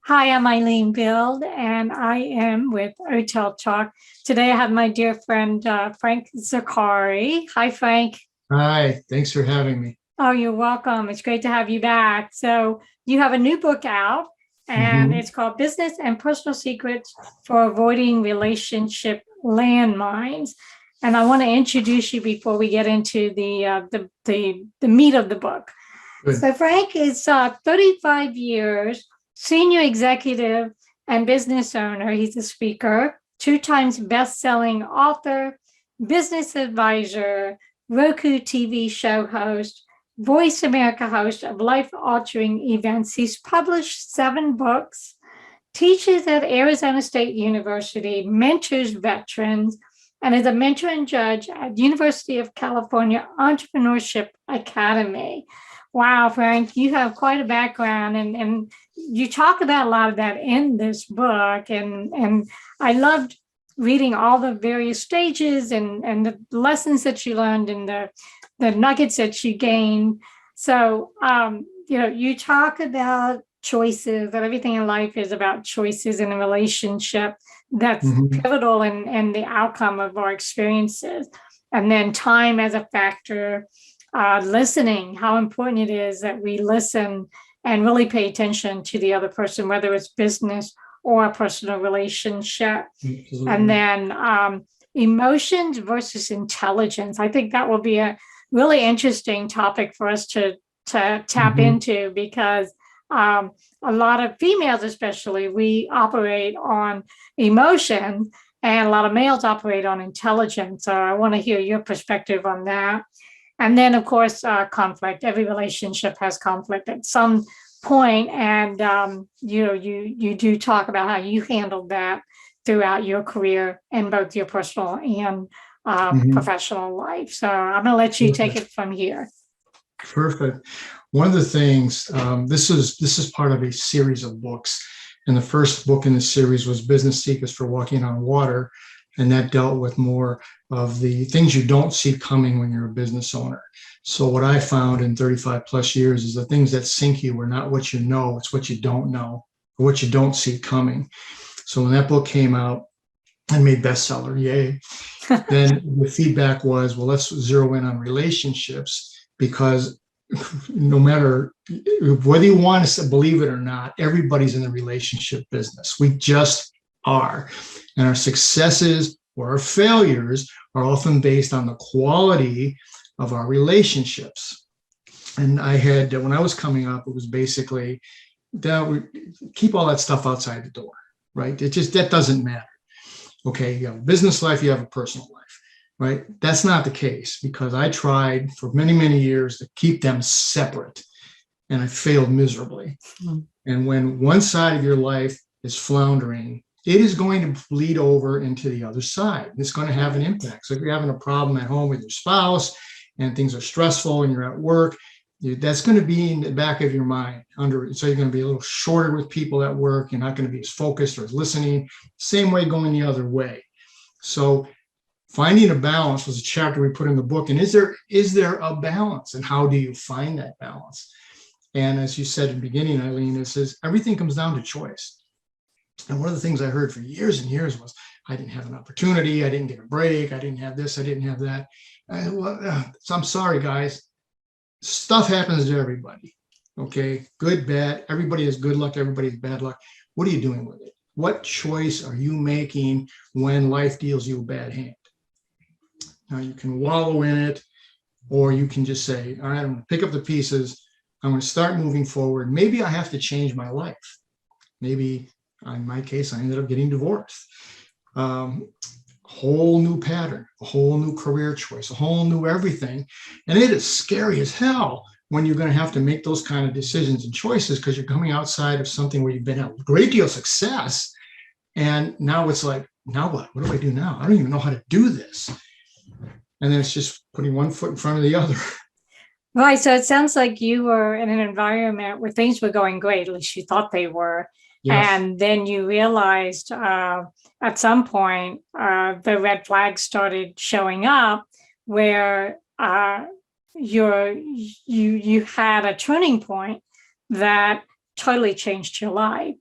Hi, I'm Eileen Bild, and I am with OTEL Talk. Today I have my dear friend, Frank Zaccari. Hi, Frank. Hi, thanks for having me. Oh, you're welcome. It's great to have you back. So you have a new book out, and it's called Business and Personal Secrets for Avoiding Relationship Landmines. And I want to introduce you before we get into the meat of the book. Good. So Frank is 35 years senior executive and business owner. He's a speaker, 2 times best-selling author, business advisor, ROKU TV show host, VoiceAmerica host of life-altering events. He's published 7 books, teaches at Arizona State University, mentors veterans, and is a mentor and judge at University of California Entrepreneurship Academy. Wow, Frank, you have quite a background, and you talk about a lot of that in this book. And I loved reading all the various stages and the lessons that you learned and the nuggets that you gained. So, you talk about choices, that everything in life is about choices in a relationship that's pivotal in the outcome of our experiences. And then time as a factor. Listening, how important it is that we listen and really pay attention to the other person, whether it's business or a personal relationship. Absolutely. And then emotions versus intelligence. I think that will be a really interesting topic for us to tap into, because a lot of females, especially, we operate on emotion, and a lot of males operate on intelligence. So I want to hear your perspective on that. And then, of course, conflict. Every relationship has conflict at some point, and you do talk about how you handled that throughout your career in both your personal and professional life. So I'm going to let you take it from here. Perfect. One of the things, this is part of a series of books, and the first book in the series was Business Secrets for Walking on Water. And that dealt with more of the things you don't see coming when you're a business owner. So what I found in 35 plus years is the things that sink you are not what you know, it's what you don't know, or what you don't see coming. So when that book came out and made bestseller, yay, then the feedback was, well, let's zero in on relationships, because no matter whether you want to believe it or not, everybody's in the relationship business. We just are. And our successes or our failures are often based on the quality of our relationships. And I had, when I was coming up, it was basically that keep all that stuff outside the door, right? That doesn't matter. Okay, you have a business life, you have a personal life, right? That's not the case, because I tried for many, many years to keep them separate, and I failed miserably. And when one side of your life is floundering, it is going to bleed over into the other side. It's going to have an impact. So if you're having a problem at home with your spouse and things are stressful and you're at work, that's going to be in the back of your mind. So you're going to be a little shorter with people at work. You're not going to be as focused or as listening. Same way going the other way. So finding a balance was a chapter we put in the book. And is there a balance, and how do you find that balance? And as you said in the beginning, Eileen, it says everything comes down to choice. And one of the things I heard for years and years was, I didn't have an opportunity, I didn't get a break, I didn't have this, I didn't have that. So I'm sorry, guys. Stuff happens to everybody. Okay, good, bad. Everybody has good luck, everybody has bad luck. What are you doing with it? What choice are you making when life deals you a bad hand? Now, you can wallow in it, or you can just say, all right, I'm going to pick up the pieces. I'm going to start moving forward. Maybe I have to change my life. Maybe in my case, I ended up getting divorced. Whole new pattern, a whole new career choice, a whole new everything. And it is scary as hell when you're going to have to make those kind of decisions and choices, because you're coming outside of something where you've been at a great deal of success. And now it's like, now what? What do I do now? I don't even know how to do this. And then it's just putting one foot in front of the other. Right. So it sounds like you were in an environment where things were going great, at least you thought they were. Yes. And then you realized at some point the red flags started showing up where you had a turning point that totally changed your life.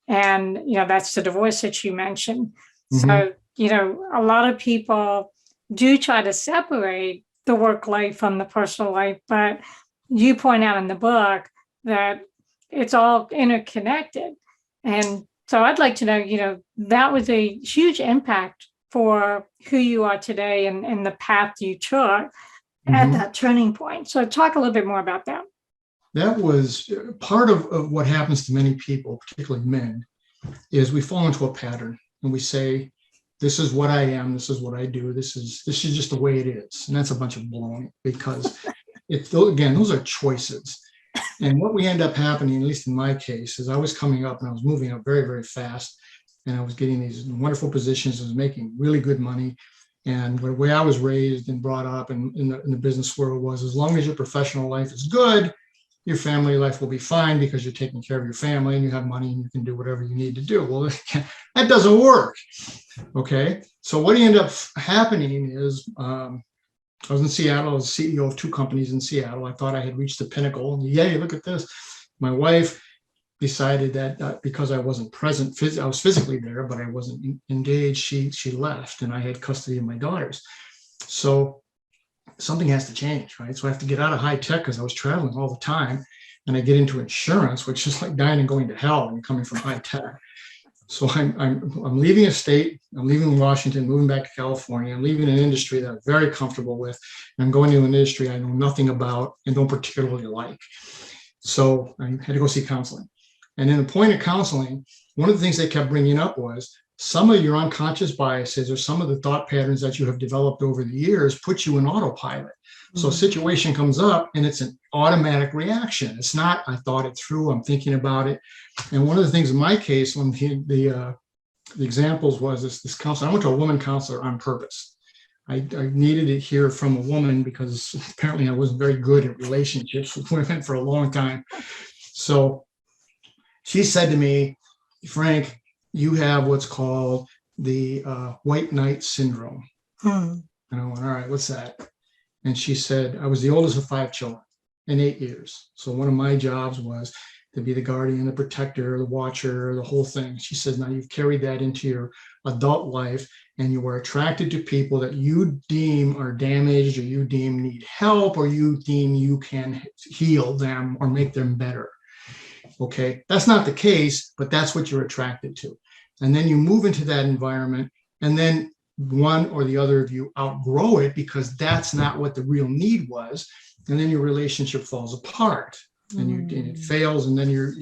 And, that's the divorce that you mentioned. So, a lot of people do try to separate the work life from the personal life, but you point out in the book that it's all interconnected. And so I'd like to know, that was a huge impact for who you are today and the path you took at that turning point. So talk a little bit more about that. That was part of what happens to many people, particularly men, is we fall into a pattern and we say, this is what I am, this is what I do, this is just the way it is. And that's a bunch of baloney, because those are choices. And what we end up happening, at least in my case, is I was coming up and I was moving up very, very fast. And I was getting these wonderful positions. I was making really good money. And the way I was raised and brought up in the business world was, as long as your professional life is good, your family life will be fine, because you're taking care of your family and you have money and you can do whatever you need to do. Well, that doesn't work. Okay. So what ended up happening is, I was in Seattle. I was CEO of 2 companies in Seattle. I thought I had reached the pinnacle. And yay, look at this. My wife decided that because I wasn't present, I was physically there, but I wasn't engaged, she left, and I had custody of my daughters. So something has to change, right? So I have to get out of high tech, because I was traveling all the time, and I get into insurance, which is like dying and going to hell when you're coming from high tech. So I'm leaving a state, I'm leaving Washington, moving back to California. I'm leaving an industry that I'm very comfortable with, and I'm going to an industry I know nothing about and don't particularly like. So I had to go see counseling. And in the point of counseling, one of the things they kept bringing up was, some of your unconscious biases or some of the thought patterns that you have developed over the years put you in autopilot. So a situation comes up and it's an automatic reaction. It's not, I thought it through, I'm thinking about it. And one of the things in my case, when the examples was this counselor, I went to a woman counselor on purpose. I needed to hear from a woman, because apparently I wasn't very good at relationships with women for a long time. So she said to me, Frank, you have what's called the white knight syndrome. And I went, all right, what's that? And she said, I was the oldest of 5 children in 8 years. So one of my jobs was to be the guardian, the protector, the watcher, the whole thing. She says, now you've carried that into your adult life, and you are attracted to people that you deem are damaged, or you deem need help, or you deem you can heal them or make them better. Okay, that's not the case, but that's what you're attracted to. And then you move into that environment, and then one or the other of you outgrow it, because that's not what the real need was. And then your relationship falls apart, and it fails. And then you're,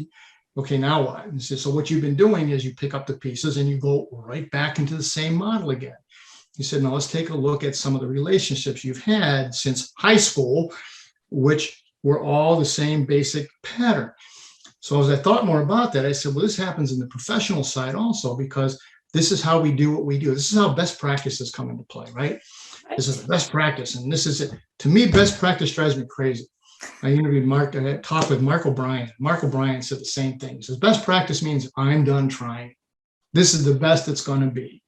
okay, now what? And so what you've been doing is you pick up the pieces and you go right back into the same model again. He said, now let's take a look at some of the relationships you've had since high school, which were all the same basic pattern. So as I thought more about that, I said, well, this happens in the professional side also, because this is how we do what we do. This is how best practices come into play, right? This is the best practice. And this is it. To me, best practice drives me crazy. I talked with Mark O'Brien. Mark O'Brien said the same thing. He says, best practice means I'm done trying. This is the best it's going to be,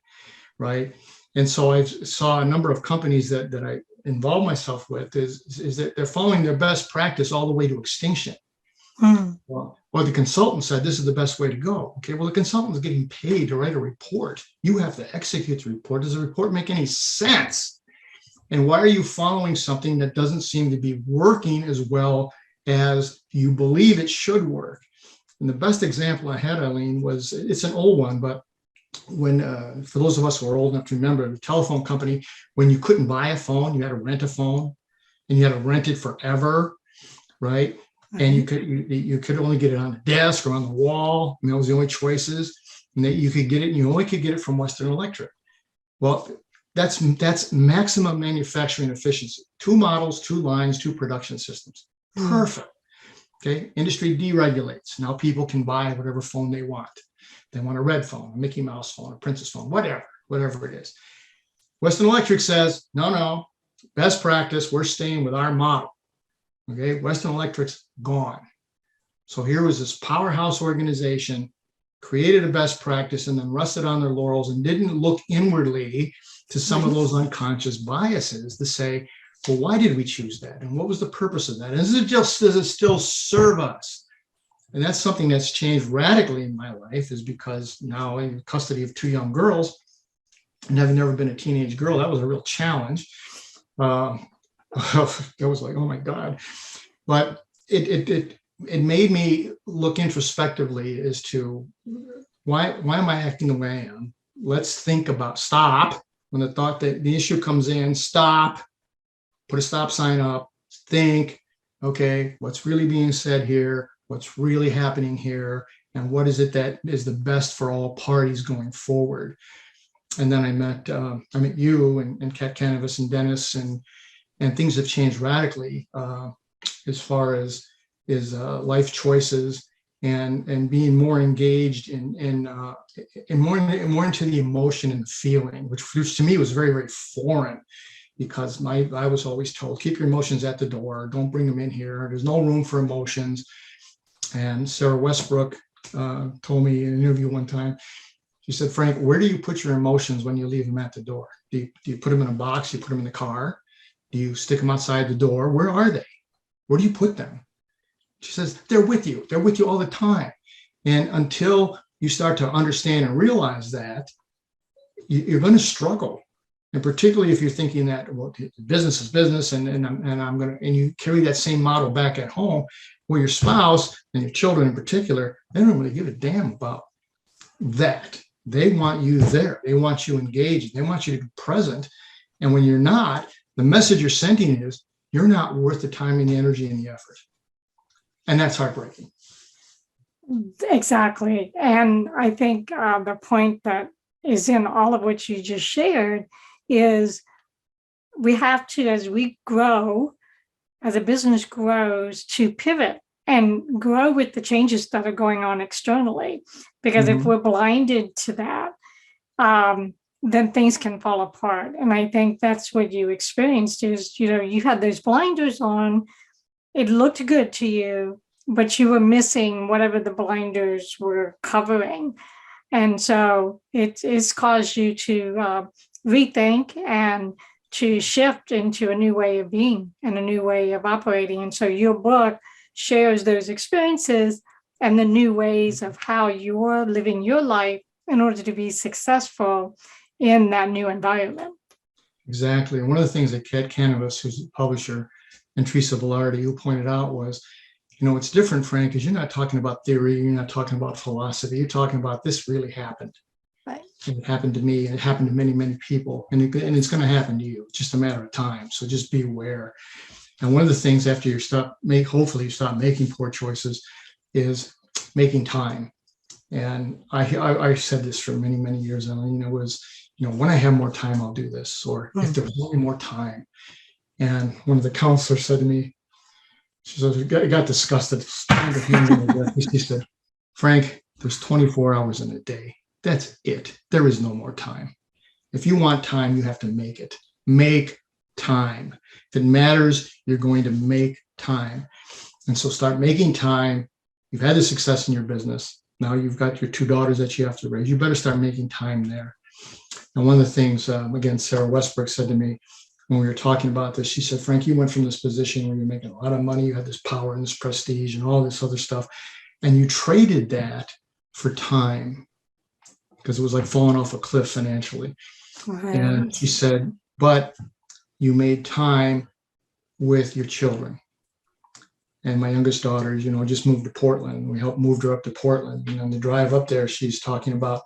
right? And so I saw a number of companies that I involve myself with is that they're following their best practice all the way to extinction. Well, the consultant said this is the best way to go. Okay, well, the consultant is getting paid to write a report. You have to execute the report. Does the report make any sense? And why are you following something that doesn't seem to be working as well as you believe it should work? And the best example I had, Eileen, was, it's an old one, but when, for those of us who are old enough to remember, the telephone company, when you couldn't buy a phone, you had to rent a phone, and you had to rent it forever, right? And you could only get it on the desk or on the wall. And that was the only choices. And that you could get it, and you only could get it from Western Electric. Well, that's maximum manufacturing efficiency. 2 models, 2 lines, 2 production systems. Perfect. Okay. Industry deregulates. Now people can buy whatever phone they want. They want a red phone, a Mickey Mouse phone, a princess phone, whatever it is. Western Electric says, no, best practice, we're staying with our model. Okay, Western Electric's gone. So here was this powerhouse organization created a best practice, and then rested on their laurels and didn't look inwardly to some of those unconscious biases to say, well, why did we choose that? And what was the purpose of that? And does it still serve us? And that's something that's changed radically in my life, is because now in custody of 2 young girls, and having never been a teenage girl, that was a real challenge. It was like, oh my God. But it made me look introspectively as to why am I acting the way I am? Let's think about, stop. When the thought that the issue comes in, stop, put a stop sign up, think, okay, what's really being said here? What's really happening here? And what is it that is the best for all parties going forward? And then I met you and Kat Canavas and Dennis, and things have changed radically as far as life choices and being more engaged in more into the emotion and the feeling, which to me was very, very foreign, because I was always told, keep your emotions at the door, don't bring them in here. There's no room for emotions. And Sarah Westbrook told me in an interview one time, she said, Frank, where do you put your emotions when you leave them at the door? Do you put them in a box? Do you put them in the car? Do you stick them outside the door? Where are they? Where do you put them? She says, they're with you. They're with you all the time. And until you start to understand and realize that, you're going to struggle. And particularly if you're thinking that, well, business is business, and you carry that same model back at home, where your spouse and your children in particular, they don't really give a damn about that. They want you there. They want you engaged. They want you to be present. And when you're not, the message you're sending is, you're not worth the time and the energy and the effort. And that's heartbreaking. Exactly. And I think the point that is in all of what you just shared is we have to, as we grow, as a business grows, to pivot and grow with the changes that are going on externally. Because if we're blinded to that, then things can fall apart. And I think that's what you experienced is, you had those blinders on. It looked good to you, but you were missing whatever the blinders were covering. And so it's caused you to rethink and to shift into a new way of being and a new way of operating. And so your book shares those experiences and the new ways of how you're living your life in order to be successful in that new environment. Exactly. And one of the things that Kat Canavas, who's a publisher, and Teresa Velarde, who pointed out was, it's different, Frank, because you're not talking about theory, you're not talking about philosophy, you're talking about this really happened. Right. And it happened to me, and it happened to many, many people, and it's going to happen to you. It's just a matter of time. So just be aware. And one of the things after hopefully you stop making poor choices, is making time. And I said this for many, many years, Eileen, was, when I have more time, I'll do this, or if there's only more time. And one of the counselors said to me, she said, I got disgusted. She said, Frank, there's 24 hours in a day. That's it. There is no more time. If you want time, you have to make it. Make time. If it matters, you're going to make time. And so start making time. You've had the success in your business. Now you've got your 2 daughters that you have to raise. You better start making time there. And one of the things, again, Sarah Westbrook said to me when we were talking about this, she said, Frank, you went from this position where you're making a lot of money, you had this power and this prestige and all this other stuff, and you traded that for time, because it was like falling off a cliff financially. Right. And she said, but you made time with your children. And my youngest daughter, just moved to Portland. We helped move her up to Portland. And on the drive up there, she's talking about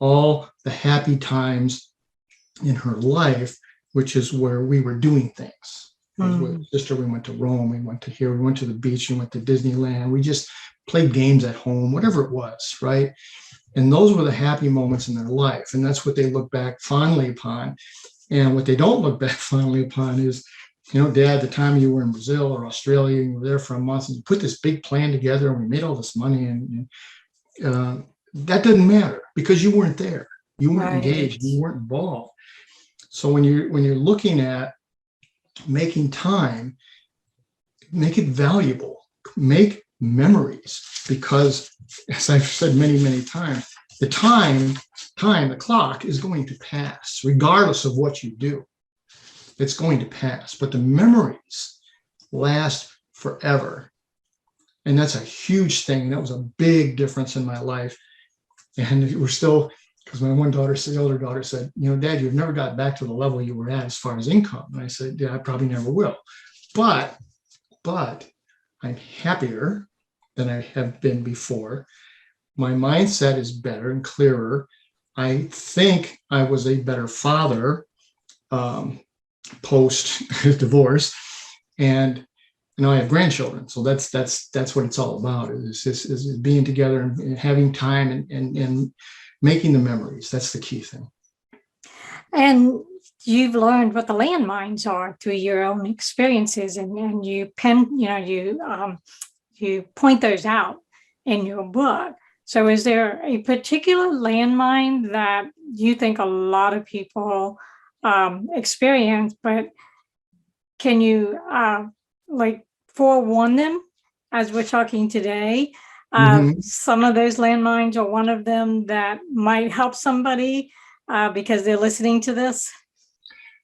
all the happy times in her life, which is where we were doing things. With my sister, we went to Rome, we went to here, we went to the beach, we went to Disneyland. We just played games at home, whatever it was, right? And those were the happy moments in their life. And that's what they look back fondly upon. And what they don't look back fondly upon is, Dad, the time you were in Brazil or Australia, and you were there for a month, and you put this big plan together, and we made all this money, and that doesn't matter because you weren't there. You weren't engaged. You weren't involved. So when you're looking at making time, make it valuable. Make memories, because as I've said many, many times, the clock is going to pass, regardless of what you do. It's going to pass, but the memories last forever. And that's a huge thing. That was a big difference in my life. And we're still, because my one daughter, the older daughter said, Dad, you've never got back to the level you were at as far as income. And I said, yeah, I probably never will. But I'm happier than I have been before. My mindset is better and clearer. I think I was a better father post divorce, and I have grandchildren. So that's what it's all about. Is being together and having time and making the memories. That's the key thing. And you've learned what the landmines are through your own experiences, and you point those out in your book. So is there a particular landmine that you think a lot of people experience, but can you forewarn them as we're talking today? Some of those landmines are one of them that might help somebody because they're listening to this?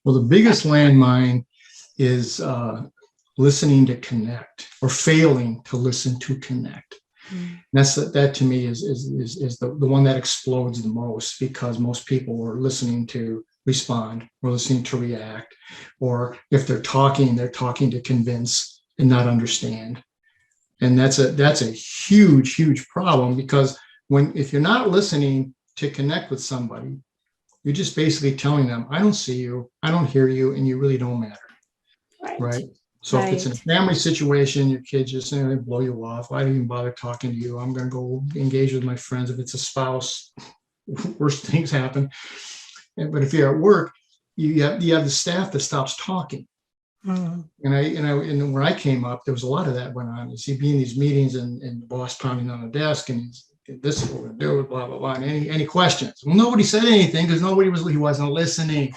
Well, the biggest landmine is listening to connect, or failing to listen to connect. That to me is the one that explodes the most, because most people are listening to respond, or listening to react, or if they're talking to convince and not understand. And that's a huge problem, because if you're not listening to connect with somebody, you're just basically telling them, I don't see you, I don't hear you, and you really don't matter. Right? So if it's in a family situation, your kids just they blow you off. Why do you even bother talking to you? I'm going to go engage with my friends. If it's a spouse, worse things happen. But if you're at work, you have the staff that stops talking. And where I came up, there was a lot of that went on. You'd be in these meetings and the boss pounding on the desk, and this is what we're going to do, blah, blah, blah. And any questions? Well, nobody said anything because he wasn't listening.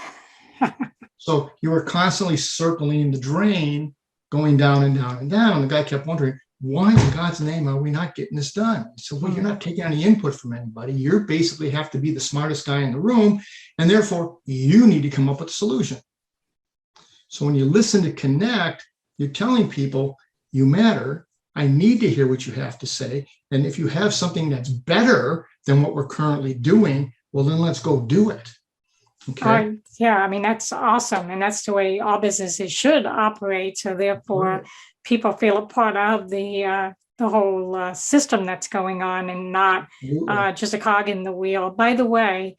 So you were constantly circling the drain, going down and down and down. And the guy kept wondering, why in God's name are we not getting this done? So, well, you're not taking any input from anybody. You basically have to be the smartest guy in the room, and therefore you need to come up with a solution. So when you listen to connect, you're telling people, you matter. I need to hear what you have to say. And if you have something that's better than what we're currently doing, well, then let's go do it. Okay. Yeah, I mean, that's awesome. And that's the way all businesses should operate. So therefore, people feel a part of the whole system that's going on, and not just a cog in the wheel. By the way,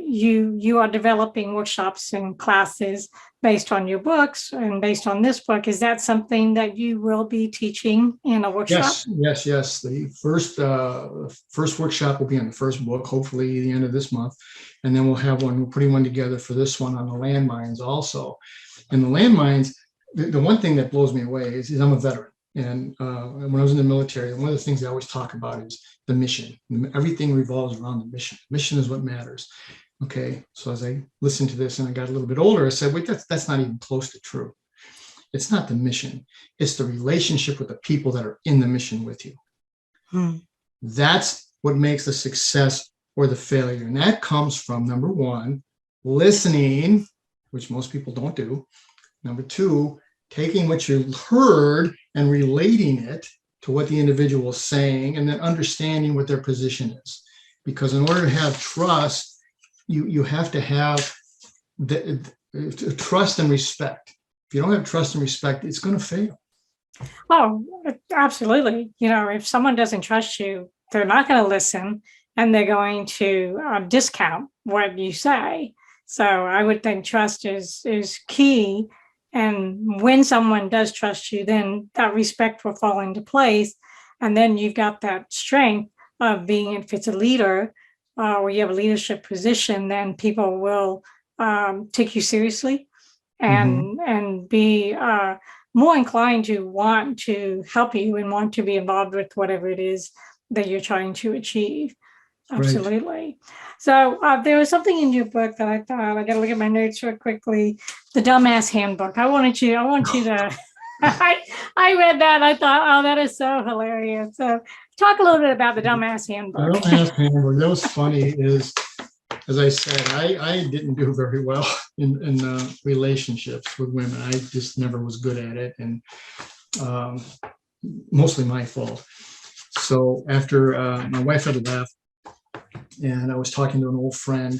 you are developing workshops and classes based on your books and based on this book. Is that something that you will be teaching in a workshop? Yes. The first workshop will be on the first book, hopefully the end of this month. And then we're putting one together for this one on the landmines also. And the landmines, the one thing that blows me away is I'm a veteran. And when I was in the military, one of the things I always talk about is the mission. Everything revolves around the mission. Mission is what matters. Okay, so as I listened to this and I got a little bit older, I said, wait, that's not even close to true. It's not the mission. It's the relationship with the people that are in the mission with you. That's what makes the success or the failure. And that comes from, number one, listening, which most people don't do. Number two, taking what you heard and relating it to what the individual is saying, and then understanding what their position is. Because in order to have trust, you have to have the trust and respect. If you don't have trust and respect, it's going to fail. Oh, absolutely. If someone doesn't trust you, they're not going to listen, and they're going to discount what you say. So I would think trust is key. And when someone does trust you, then that respect will fall into place. And then you've got that strength of being, if it's a leader or you have a leadership position, then people will take you seriously and be more inclined to want to help you and want to be involved with whatever it is that you're trying to achieve. Absolutely. Right. So there was something in your book that I thought, I got to look at my notes real quickly. The Dumbass Handbook. I want you to, I read that. And I thought, oh, that is so hilarious. So talk a little bit about the Dumbass Handbook. Don't ask Hamburg. That was funny is, as I said, I didn't do very well in relationships with women. I just never was good at it, and mostly my fault. So after my wife had left, and I was talking to an old friend,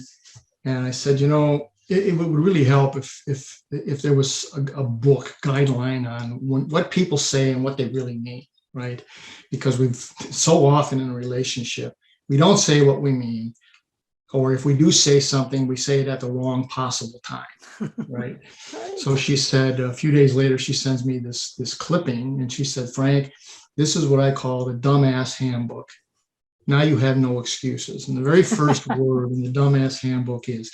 and I said, it would really help if there was a book guideline on what people say and what they really mean, right? Because we've so often in a relationship, we don't say what we mean, or if we do say something, we say it at the wrong possible time, right? So she said a few days later, she sends me this clipping, and she said, Frank, this is what I call the Dumbass Handbook. Now you have no excuses. And the very first word in the Dumbass Handbook is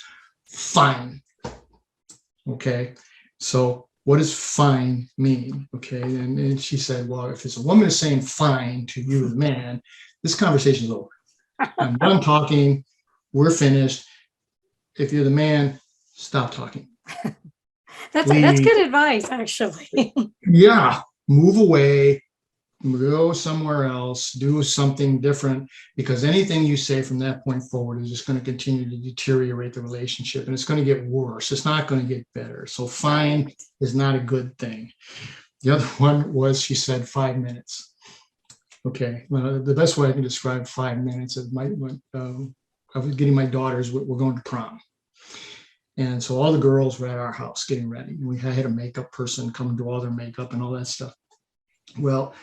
fine. Okay. So what does fine mean? Okay. And she said, well, if it's a woman is saying fine to you, the man, this conversation is over. I'm done talking. We're finished. If you're the man, stop talking. That's good advice, actually. Yeah. Move away. Go somewhere else, do something different, because anything you say from that point forward is just going to continue to deteriorate the relationship, and it's going to get worse. It's not going to get better. So fine is not a good thing. The other one was, she said 5 minutes. Okay. The best way I can describe 5 minutes is I was getting my daughters, we're going to prom. And so all the girls were at our house getting ready. We had a makeup person come do all their makeup and all that stuff. Well,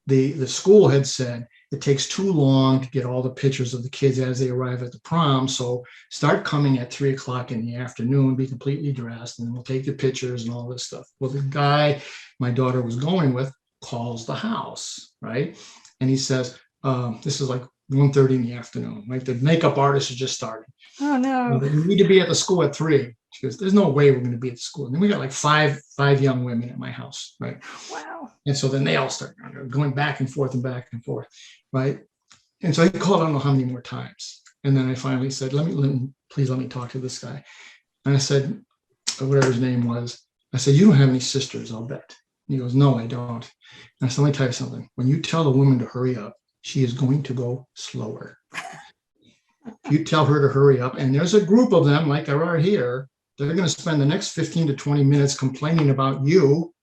the school had said it takes too long to get all the pictures of the kids as they arrive at the prom. So start coming at 3:00 in the afternoon, be completely dressed, and then we'll take the pictures and all this stuff. Well, the guy my daughter was going with calls the house, right? And he says, this is like 1:30 in the afternoon, right? The makeup artist is just starting. Oh, no. Well, you need to be at the school at 3. She goes, there's no way we're going to be at school. And then we got like five young women at my house, right? Wow. And so then they all start going back and forth, right? And so he called, I don't know how many more times. And then I finally said, please let me talk to this guy. And I said, whatever his name was, I said, you don't have any sisters, I'll bet. And he goes, no, I don't. And I said, let me tell you something. When you tell the woman to hurry up, she is going to go slower. You tell her to hurry up, and there's a group of them like there are here. They're going to spend the next 15 to 20 minutes complaining about you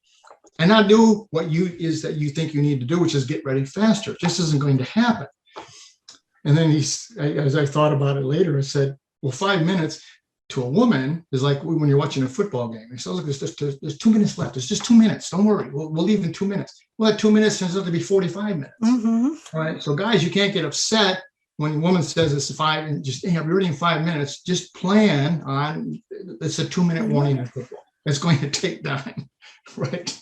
and not do what you think you need to do, which is get ready faster. This isn't going to happen. And then as I thought about it later, I said, well, 5 minutes to a woman is like when you're watching a football game. He says, look, there's 2 minutes left. There's just 2 minutes. Don't worry. We'll leave in 2 minutes. Well, that 2 minutes turns out to be 45 minutes. Mm-hmm. All right. So guys, you can't get upset when a woman says it's 5 and just, you're already in 5 minutes. Just plan on, it's a 2-minute warning in football. It's going to take time, right?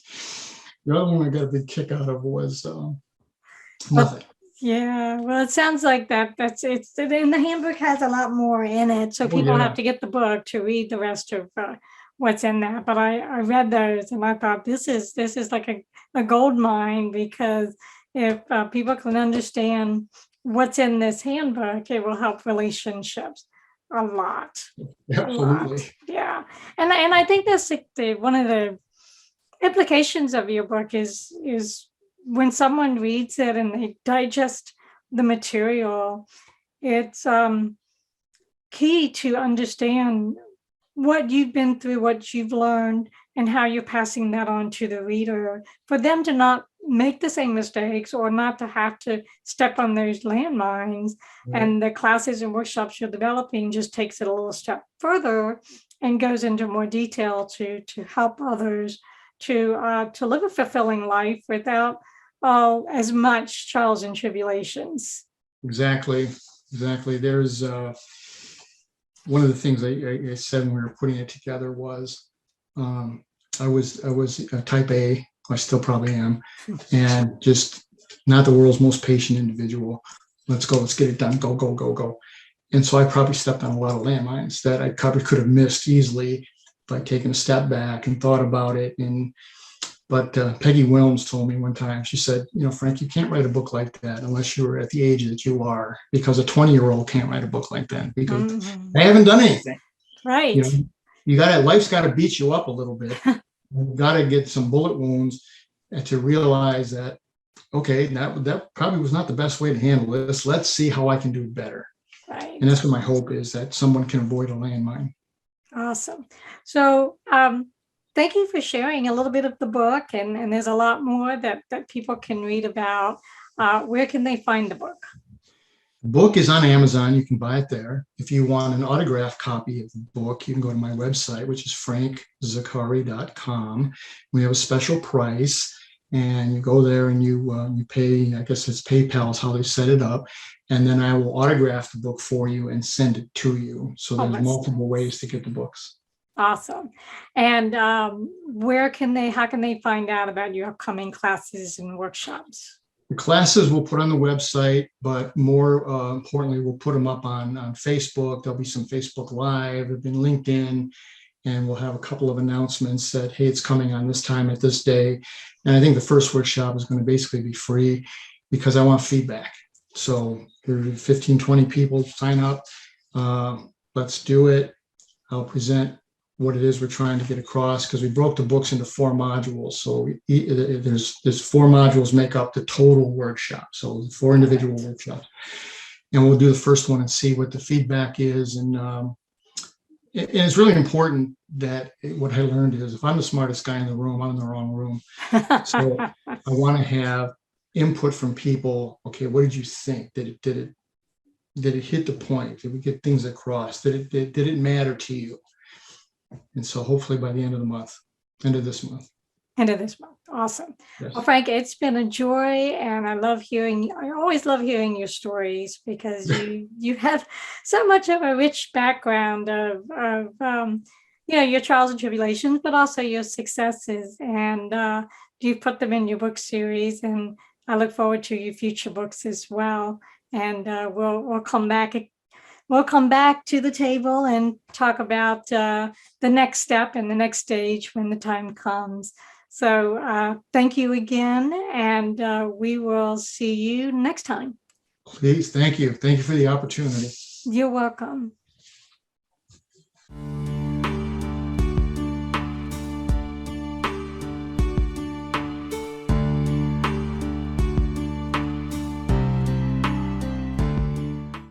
The other one I got a big kick out of was nothing. Yeah, well, it sounds like that's and the handbook has a lot more in it, so people have to get the book to read the rest of what's in that. But I read those and I thought this is like a gold mine, because if people can understand what's in this handbook, it will help relationships a lot. Absolutely. Yeah, and I think that's one of the implications of your book is when someone reads it and they digest the material, it's key to understand what you've been through, what you've learned, and how you're passing that on to the reader, for them to not make the same mistakes or not to have to step on those landmines. Right. And the classes and workshops you're developing just takes it a little step further and goes into more detail to help others to live a fulfilling life without as much trials and tribulations. Exactly. There's one of the things I said when we were putting it together was I was a type A. I still probably am, and just not the world's most patient individual. Let's go. Let's get it done. Go. And so I probably stepped on a lot of landmines that I probably could have missed easily by taking a step back and thought about it. But Peggy Wilms told me one time, she said, Frank, you can't write a book like that unless you're at the age that you are, because a 20-year-old can't write a book like that because they haven't done anything. Right. Life's got to beat you up a little bit. You've got to get some bullet wounds to realize that okay, that probably was not the best way to handle this. Let's see how I can do it better. Right. And that's what my hope is, that someone can avoid a landmine. Awesome. So thank you for sharing a little bit of the book, and there's a lot more that people can read about. Where can they find the book? The book is on Amazon. You can buy it there. If you want an autographed copy of the book, you can go to my website, which is frankzaccari.com. We have a special price, and you go there and you pay, I guess it's PayPal is how they set it up. And then I will autograph the book for you and send it to you. So there's multiple ways to get the books. Awesome. And how can they find out about your upcoming classes and workshops? The classes we'll put on the website, but more importantly, we'll put them up on Facebook. There'll be some Facebook Live, there've been LinkedIn, and we'll have a couple of announcements that, hey, it's coming on this time at this day. And I think the first workshop is going to basically be free because I want feedback. So there are 15, 20 people sign up. Let's do it. I'll present what it is we're trying to get across, because we broke the books into 4 modules. So there's 4 modules make up the total workshop. So 4 individual workshops. And we'll do the first one and see what the feedback is. And it's really important that what I learned is, if I'm the smartest guy in the room, I'm in the wrong room. So I want to have input from people. Okay, what did you think? Did it hit the point? Did we get things across? Did it matter to you? And so hopefully by the end of this month. Awesome. Yes. Well, Frank, it's been a joy, and I always love hearing your stories, because you have so much of a rich background of your trials and tribulations, but also your successes, and you put them in your book series, and I look forward to your future books as well. And we'll come back to the table and talk about the next step and the next stage when the time comes. So thank you again, and we will see you next time. Please, thank you. Thank you for the opportunity. You're welcome.